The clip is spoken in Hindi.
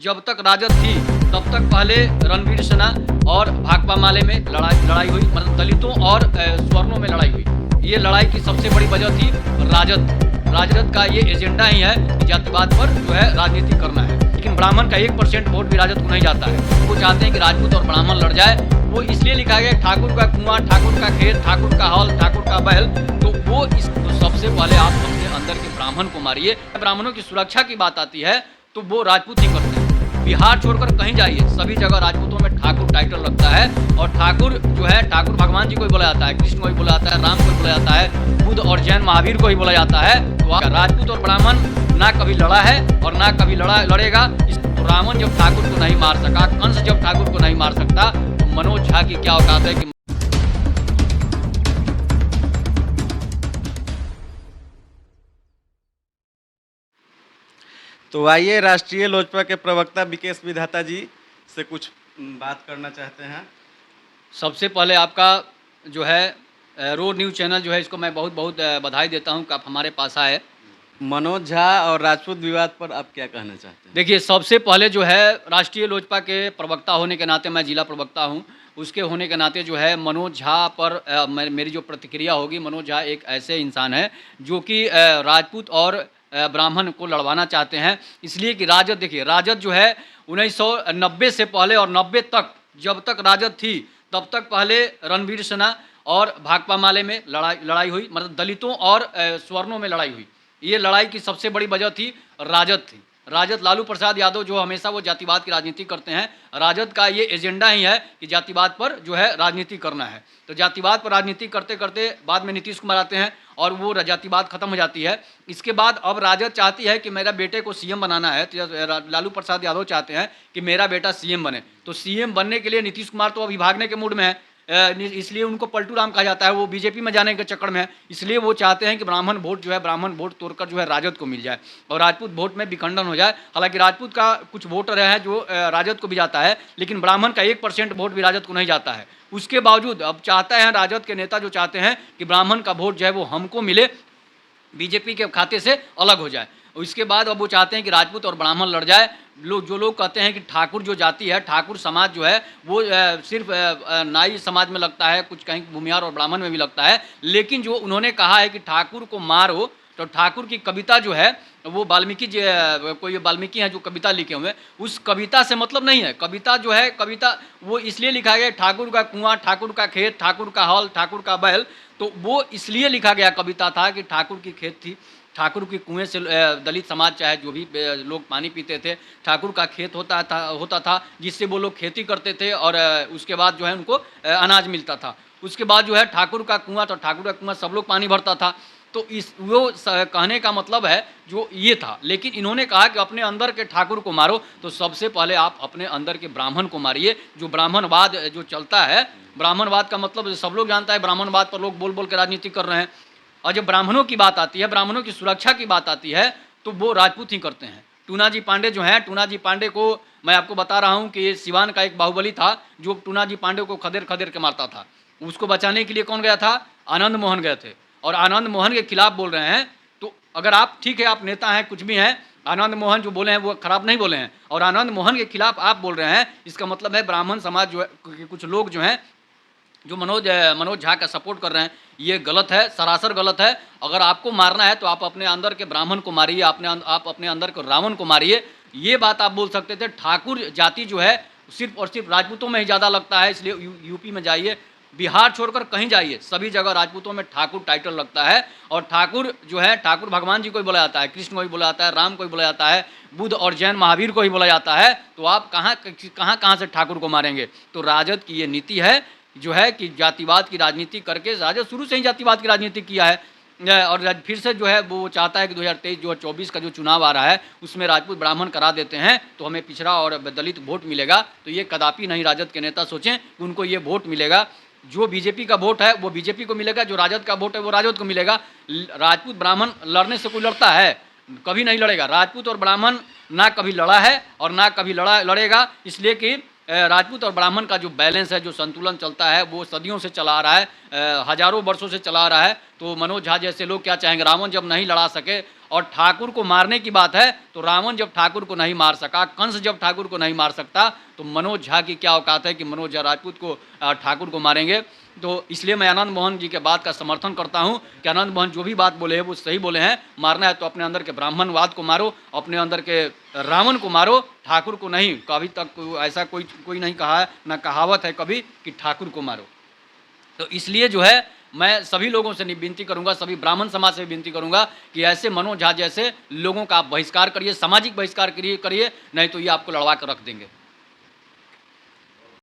जब तक राजद थी तब तक पहले रणवीर सेना और भाकपा माले में लड़ाई हुई, मतलब दलितों और स्वर्णों में लड़ाई हुई। ये लड़ाई की सबसे बड़ी वजह थी राजद का ये एजेंडा ही है कि जातिवाद पर जो है राजनीति करना है। लेकिन ब्राह्मण का 1% वोट भी राजद को नहीं जाता है। वो चाहते हैं कि राजपूत और ब्राह्मण लड़ जाए। वो इसलिए लिखा गया ठाकुर का कुआं, ठाकुर का खेत, ठाकुर का हल, ठाकुर का बैल। तो वो तो सबसे पहले आप अपने अंदर के ब्राह्मण को मारिए। ब्राह्मणों की सुरक्षा की बात आती है तो वो राजपूत ही करते हैं। बिहार छोड़कर कहीं जाइए, सभी जगह राजपूतों में ठाकुर टाइटल लगता है। और ठाकुर जो है, ठाकुर भगवान जी को ही बोला जाता है, कृष्ण को ही बोला जाता है, राम को ही बोला जाता है, बुद्ध और जैन महावीर को ही बोला जाता है। तो राजपूत और ब्राह्मण ना कभी लड़ा है और ना कभी लड़ेगा। तो रावण जब ठाकुर को नहीं मार सका, कंस जब ठाकुर को नहीं मार सकता, तो मनोज झा की क्या औकात है कि तो आइए राष्ट्रीय लोजपा के प्रवक्ता विकेश विधाता जी से कुछ बात करना चाहते हैं। सबसे पहले आपका जो है रोड न्यूज़ चैनल जो है, इसको मैं बहुत बहुत बधाई देता हूं कि आप हमारे पास आए। मनोज झा और राजपूत विवाद पर आप क्या कहना चाहते हैं? देखिए, सबसे पहले जो है राष्ट्रीय लोजपा के प्रवक्ता होने के नाते, मैं जिला प्रवक्ता हूं, उसके होने के नाते जो है मनोज झा पर मेरी जो प्रतिक्रिया होगी, मनोज झा एक ऐसे इंसान है जो कि राजपूत और ब्राह्मण को लड़वाना चाहते हैं। इसलिए कि राजद, देखिए राजद जो है 1990 से पहले और 90 तक, जब तक राजद थी तब तक पहले रणवीर सेना और भाकपा माले में लड़ाई हुई, मतलब दलितों और स्वर्णों में लड़ाई हुई। ये लड़ाई की सबसे बड़ी वजह थी राजद। लालू प्रसाद यादव जो हमेशा वो जातिवाद की राजनीति करते हैं। राजद का ये एजेंडा ही है कि जातिवाद पर जो है राजनीति करना है। तो जातिवाद पर राजनीति करते करते बाद में नीतीश कुमार आते हैं और वो जातिवाद खत्म हो जाती है। इसके बाद अब राजद चाहती है कि मेरा बेटे को सीएम बनाना है। तो लालू प्रसाद यादव चाहते हैं कि मेरा बेटा सीएम बने। तो सीएम बनने के लिए नीतीश कुमार तो अभी भागने के मूड में है, इसलिए उनको पलटू राम कहा जाता है। वो बीजेपी में जाने के चक्कर में है। इसलिए वो चाहते हैं कि ब्राह्मण वोट जो है, ब्राह्मण वोट तोड़कर जो है राजद को मिल जाए और राजपूत वोट में विखंडन हो जाए। हालांकि राजपूत का कुछ वोटर है जो राजद को भी जाता है, लेकिन ब्राह्मण का 1% वोट भी राजद को नहीं जाता है। उसके बावजूद अब चाहता है राजद के नेता जो चाहते हैं कि ब्राह्मण का वोट जो है वो हमको मिले, बीजेपी के खाते से अलग हो जाए। इसके बाद अब वो चाहते हैं कि राजपूत और ब्राह्मण लड़ जाए। जो लोग कहते हैं कि ठाकुर जो जाति है, ठाकुर समाज जो है वो सिर्फ नाई समाज में लगता है, कुछ कहीं भूमिहार और ब्राह्मण में भी लगता है। लेकिन जो उन्होंने कहा है कि ठाकुर को मारो, तो ठाकुर की कविता जो है वो वाल्मीकि कोई वाल्मीकि हैं जो कविता लिखे हुए, उस कविता से मतलब नहीं है। कविता जो है, कविता वो इसलिए लिखा गया ठाकुर का कुआं, ठाकुर का खेत, ठाकुर का हल, ठाकुर का बैल। तो वो इसलिए लिखा गया कविता था कि ठाकुर की खेत थी, ठाकुर के कुएं से दलित समाज चाहे जो भी लोग पानी पीते थे। ठाकुर का खेत होता था जिससे वो लोग खेती करते थे और उसके बाद जो है उनको अनाज मिलता था। उसके बाद जो है ठाकुर का कुआं, तो ठाकुर का कुआं सब लोग पानी भरता था। तो कहने का मतलब है जो ये था। लेकिन इन्होंने कहा कि अपने अंदर के ठाकुर को मारो, तो सबसे पहले आप अपने अंदर के ब्राह्मण को मारिए। जो ब्राह्मणवाद जो चलता है, ब्राह्मणवाद का मतलब सब लोग जानता है, ब्राह्मणवाद पर लोग बोल बोल के राजनीति कर रहे हैं। और जब ब्राह्मणों की बात आती है, ब्राह्मणों की सुरक्षा की बात आती है, तो वो राजपूत ही करते हैं। टूना जी पांडे जो हैं, टूना जी पांडे को मैं आपको बता रहा हूँ कि ये सिवान का एक बाहुबली था जो टूना जी पांडे को खदेड़ खदेड़ के मारता था। उसको बचाने के लिए कौन गया था? आनंद मोहन गए थे और आनंद मोहन के खिलाफ बोल रहे हैं। तो अगर आप, ठीक है आप नेता हैं, कुछ भी हैं, आनंद मोहन जो बोले हैं वो खराब नहीं बोले हैं, और आनंद मोहन के खिलाफ आप बोल रहे हैं, इसका मतलब है ब्राह्मण समाज जो है, कुछ लोग जो हैं जो मनोज झा का सपोर्ट कर रहे हैं, ये गलत है, सरासर गलत है। अगर आपको मारना है तो आप अपने अंदर के ब्राह्मण को मारिए, आप अपने अंदर के रावण को मारिए। ये बात आप बोल सकते थे। ठाकुर जाति जो है सिर्फ और सिर्फ राजपूतों में ही ज़्यादा लगता है, इसलिए यूपी में जाइए, बिहार छोड़कर कहीं जाइए, सभी जगह राजपूतों में ठाकुर टाइटल लगता है। और ठाकुर जो है, ठाकुर भगवान जी को ही बोला जाता है, कृष्ण को ही बोला जाता है, राम को ही बोला जाता है, बुद्ध और जैन महावीर को ही बोला जाता है। तो आप कहाँ से ठाकुर को मारेंगे? तो राजद की ये नीति है जो है कि जातिवाद की राजनीति करके, राजद शुरू से ही जातिवाद की राजनीति किया है। और फिर से जो है वो चाहता है कि 2023 जो 24 का जो चुनाव आ रहा है उसमें राजपूत ब्राह्मण करा देते हैं तो हमें पिछड़ा और दलित वोट मिलेगा। तो ये कदापि नहीं राजद के नेता सोचें कि उनको ये वोट मिलेगा। जो बीजेपी का वोट है वो बीजेपी को मिलेगा, जो राजद का वोट है वो राजद को मिलेगा। राजपूत ब्राह्मण लड़ने से कोई लड़ता है? कभी नहीं लड़ेगा। राजपूत और ब्राह्मण ना कभी लड़ा है और ना कभी लड़ेगा। इसलिए कि राजपूत और ब्राह्मण का जो बैलेंस है, जो संतुलन चलता है, वो सदियों से चला आ रहा है, हजारों वर्षों से चला आ रहा है। तो मनोज झा जैसे लोग क्या चाहेंगे? रावण जब नहीं लड़ा सके और ठाकुर को मारने की बात है, तो रावण जब ठाकुर को नहीं मार सका, कंस जब ठाकुर को नहीं मार सकता, तो मनोज झा की क्या औकात है कि मनोज झा राजपूत को ठाकुर को मारेंगे? तो इसलिए मैं आनंद मोहन जी के बात का समर्थन करता हूं कि आनंद मोहन जो भी बात बोले हैं वो सही बोले हैं। मारना है तो अपने अंदर के ब्राह्मणवाद को मारो, अपने अंदर के रावण को मारो, ठाकुर को नहीं। कभी तक ऐसा कोई नहीं कहा है, ना कहावत है कभी कि ठाकुर को मारो। तो इसलिए जो है मैं सभी लोगों से विनती करूंगा, सभी ब्राह्मण समाज से विनती करूंगा कि ऐसे मनोज झा जैसे लोगों का आप बहिष्कार करिए, सामाजिक बहिष्कार करिए, नहीं तो ये आपको लड़वा कर रख देंगे।